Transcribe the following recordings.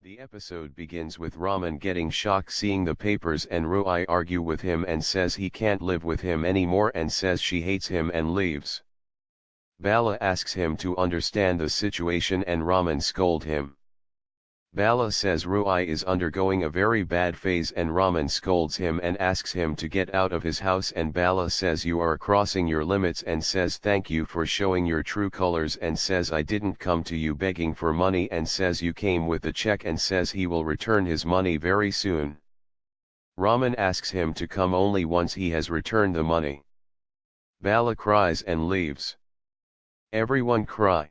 The episode begins with Raman getting shocked seeing the papers and Ruhi argue with him and says he can't live with him anymore and says she hates him and leaves. Bala asks him to understand the situation and Raman scold him. Bala says Ruhi is undergoing a very bad phase and Raman scolds him and asks him to get out of his house and Bala says you are crossing your limits and says thank you for showing your true colors and says I didn't come to you begging for money and says you came with a check and says he will return his money very soon. Raman asks him to come only once he has returned the money. Bala cries and leaves. Everyone cry.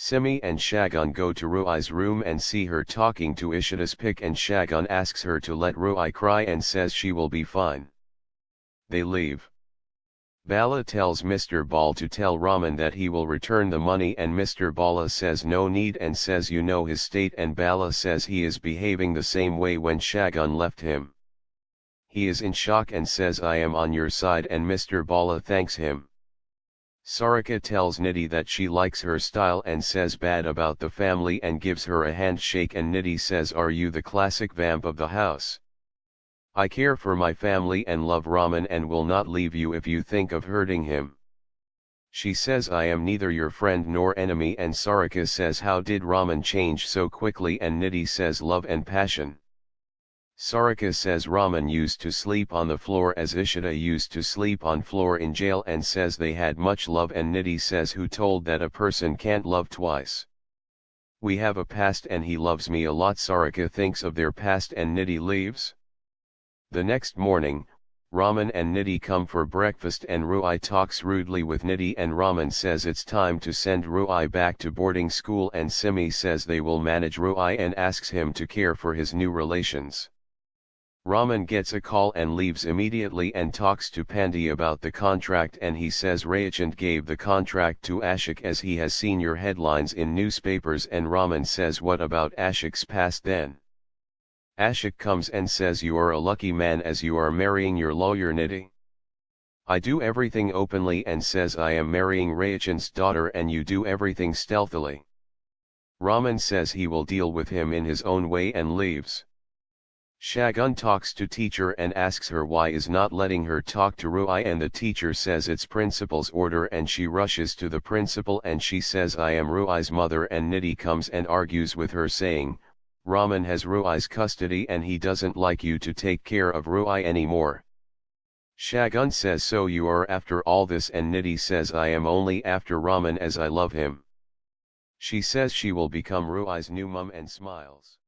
Simmi and Shagun go to Ruhi's room and see her talking to Ishita's pick and Shagun asks her to let Ruhi cry and says she will be fine. They leave. Bala tells Mr. Bala to tell Raman that he will return the money and Mr. Bala says no need and says you know his state and Bala says he is behaving the same way when Shagun left him. He is in shock and says I am on your side and Mr. Bala thanks him. Sarika tells Nidhi that she likes her style and says bad about the family and gives her a handshake and Nidhi says are you the classic vamp of the house? I care for my family and love Raman and will not leave you if you think of hurting him. She says I am neither your friend nor enemy and Sarika says how did Raman change so quickly and Nidhi says love and passion. Sarika says Raman used to sleep on the floor as Ishita used to sleep on floor in jail and says they had much love and Nidhi says who told that a person can't love twice. We have a past and he loves me a lot. Sarika thinks of their past and Nidhi leaves. The next morning, Raman and Nidhi come for breakfast and Ruhi talks rudely with Nidhi and Raman says it's time to send Ruhi back to boarding school and Simmi says they will manage Ruhi and asks him to care for his new relations. Raman gets a call and leaves immediately and talks to Pandey about the contract and he says Raychand gave the contract to Ashik as he has seen your headlines in newspapers and Raman says what about Ashik's past then? Ashik comes and says you are a lucky man as you are marrying your lawyer Nidhi. I do everything openly and says I am marrying Raychand's daughter and you do everything stealthily. Raman says he will deal with him in his own way and leaves. Shagun talks to teacher and asks her why is not letting her talk to Ruhi and the teacher says it's principal's order and she rushes to the principal and she says I am Ruhi's mother and Nidhi comes and argues with her saying, Raman has Ruhi's custody and he doesn't like you to take care of Ruhi anymore. Shagun says so you are after all this and Nidhi says I am only after Raman as I love him. She says she will become Ruhi's new mum and smiles.